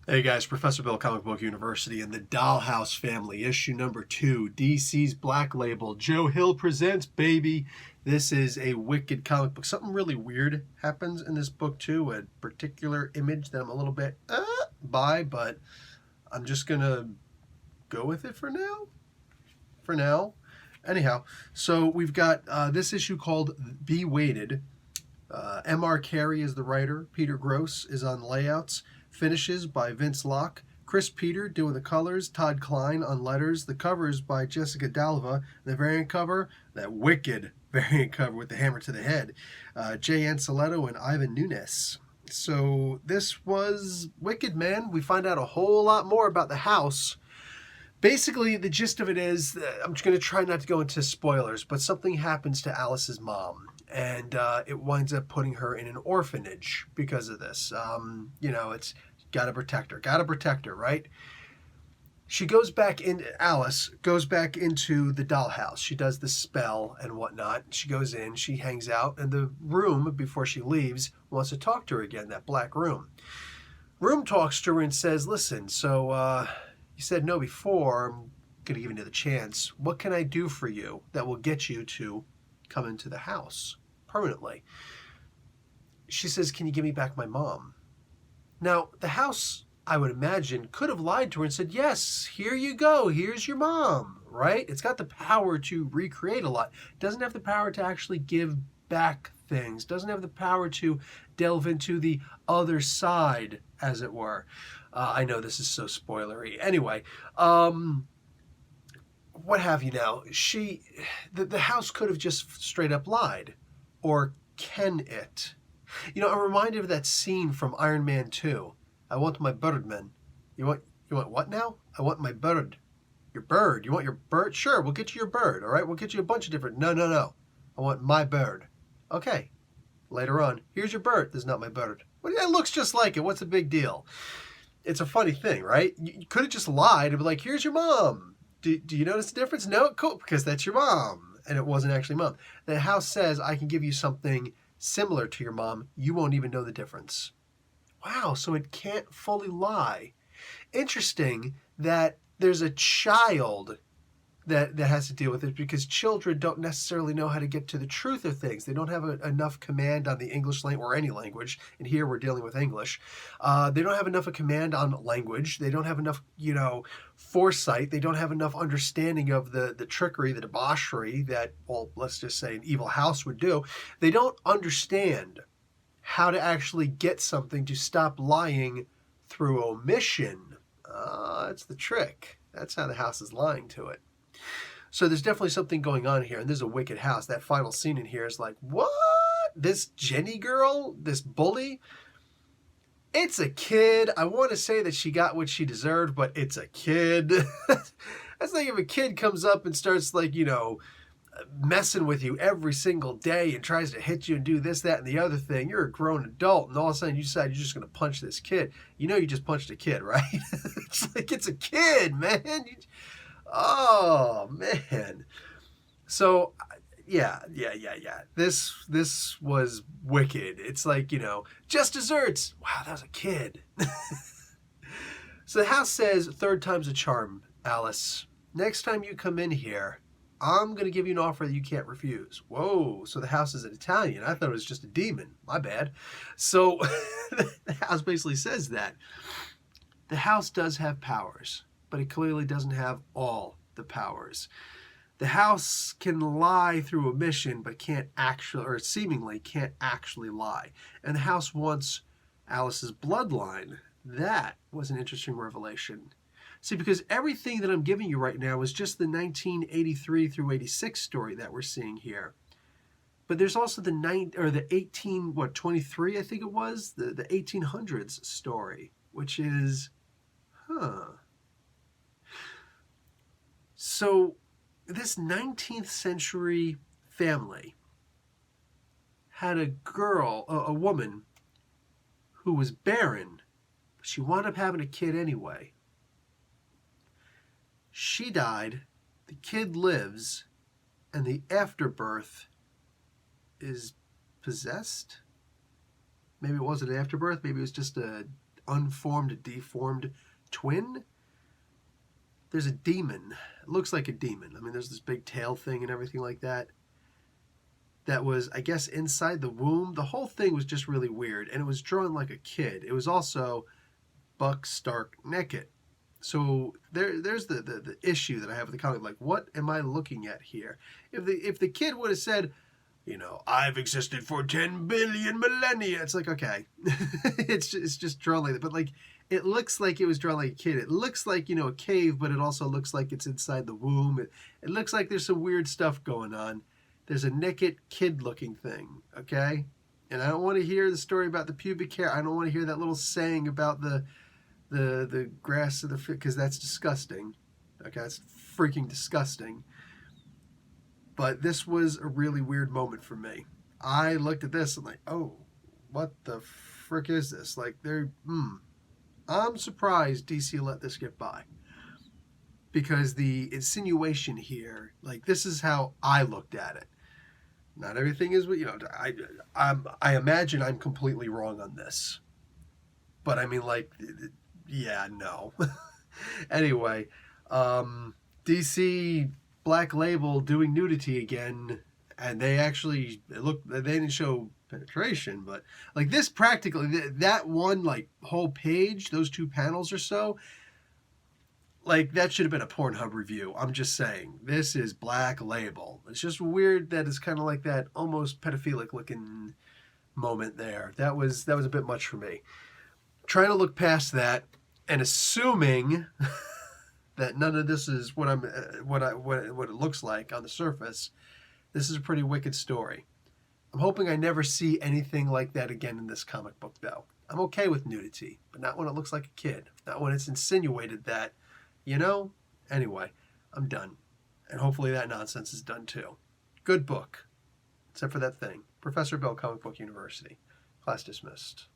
Hey guys, Professor Bill, Comic Book University, and the Dollhouse Family, issue number 2, DC's Black Label. Joe Hill presents, baby. This is a wicked comic book. Something really weird happens in this book too, a particular image that I'm a little bit by, but I'm just gonna go with it for now. Anyhow, so we've got this issue called Be Waited. M.R. Carey is the writer. Peter Gross is on layouts. Finishes by Vince Locke. Chris Peter doing the colors. Todd Klein on letters. The covers by Jessica Dalva. The variant cover, that wicked variant cover with the hammer to the head. Jay Anceletto and Ivan Nunes. So this was wicked, man. We find out a whole lot more about the house. Basically, the gist of it is, I'm just going to try not to go into spoilers, but something happens to Alice's mom, and it winds up putting her in an orphanage because of this. It's gotta protect her, right? Alice goes back into the dollhouse. She does the spell and whatnot. She goes in, she hangs out, and the room, before she leaves, wants to talk to her again, that black room. Room talks to her and says, listen, so, you said no before, I'm going to give you another chance. What can I do for you that will get you to come into the house permanently? She says, can you give me back my mom? Now, the house, I would imagine, could have lied to her and said, yes, here you go, here's your mom, right? It's got the power to recreate a lot. It doesn't have the power to actually give back things. Doesn't have the power to delve into the other side, as it were. I know this is so spoilery. Anyway, what have you now? The house could have just straight up lied. Or can it? I'm reminded of that scene from Iron Man 2. I want my birdman. You want what now? I want my bird. Your bird. You want your bird? Sure, we'll get you your bird, all right? We'll get you a bunch of different... No. I want my bird. Okay. Later on, here's your bird. This is not my bird. Well, it looks just like it. What's the big deal? It's a funny thing, right? You could have just lied and be like, here's your mom. Do you notice the difference? No? Cool, because that's your mom. And it wasn't actually mom. The house says, I can give you something similar to your mom. You won't even know the difference. Wow, so it can't fully lie. Interesting that there's a child that has to deal with it, because children don't necessarily know how to get to the truth of things. They don't have enough command on the English language, or any language, and here we're dealing with English. They don't have enough of command on language. They don't have enough, foresight. They don't have enough understanding of the trickery, the debauchery that, well, let's just say an evil house would do. They don't understand how to actually get something to stop lying through omission. That's the trick. That's how the house is lying to it. So there's definitely something going on here, and there's a wicked house. That final scene in here is like, what? This Jenny girl, this bully? It's a kid. I want to say that she got what she deserved, but it's a kid. That's like if a kid comes up and starts messing with you every single day and tries to hit you and do this, that, and the other thing. You're a grown adult, and all of a sudden you decide you're just going to punch this kid. You know you just punched a kid, right? It's a kid, man. Oh, man. So, yeah. This was wicked. It's like, just desserts. Wow, that was a kid. So the house says, third time's a charm, Alice. Next time you come in here, I'm going to give you an offer that you can't refuse. Whoa, so the house is an Italian. I thought it was just a demon. My bad. So the house basically says that. The house does have powers, but it clearly doesn't have all the powers. The house can lie through omission, but seemingly can't actually lie. And the house wants Alice's bloodline. That was an interesting revelation. See, because everything that I'm giving you right now is just the 1983 through 86 story that we're seeing here. But there's also the 23, I think it was, the 1800s story, which is, So this 19th century family had a woman who was barren, but she wound up having a kid anyway. She died, the kid lives, and the afterbirth is possessed? Maybe it wasn't an afterbirth, maybe it was just a unformed, deformed twin. There's a demon. It looks like a demon. I mean, there's this big tail thing and everything like that. That was, I guess, inside the womb. The whole thing was just really weird, and it was drawn like a kid. It was also buck stark naked. So there's the issue that I have with the comic. Like, what am I looking at here? If the kid would have said, I've existed for 10 billion millennia, it's like, okay, it's just drawn like that. But like, it looks like it was drawn like a kid. It looks like a cave, but it also looks like it's inside the womb. It looks like there's some weird stuff going on. There's a naked kid-looking thing, okay? And I don't want to hear the story about the pubic hair. I don't want to hear that little saying about the grass of the because that's disgusting. Okay, that's freaking disgusting. But this was a really weird moment for me. I looked at this and like, oh, what the frick is this? Like, I'm surprised DC let this get by. Because the insinuation here, like, this is how I looked at it. Not everything is what, I imagine I'm completely wrong on this. But I mean, like, yeah, no. Anyway, DC Black Label doing nudity again, and they didn't show penetration, but like this practically, that one like whole page, those 2 panels or so, like that should have been a Pornhub review. I'm just saying, this is Black Label. It's just weird that it's kind of like that almost pedophilic looking moment there. That was a bit much for me. Trying to look past that and assuming that none of this is what it looks like on the surface. This is a pretty wicked story. I'm hoping I never see anything like that again in this comic book, though. I'm okay with nudity, but not when it looks like a kid. Not when it's insinuated that, Anyway, I'm done. And hopefully that nonsense is done too. Good book. Except for that thing. Professor Bell, Comic Book University. Class dismissed.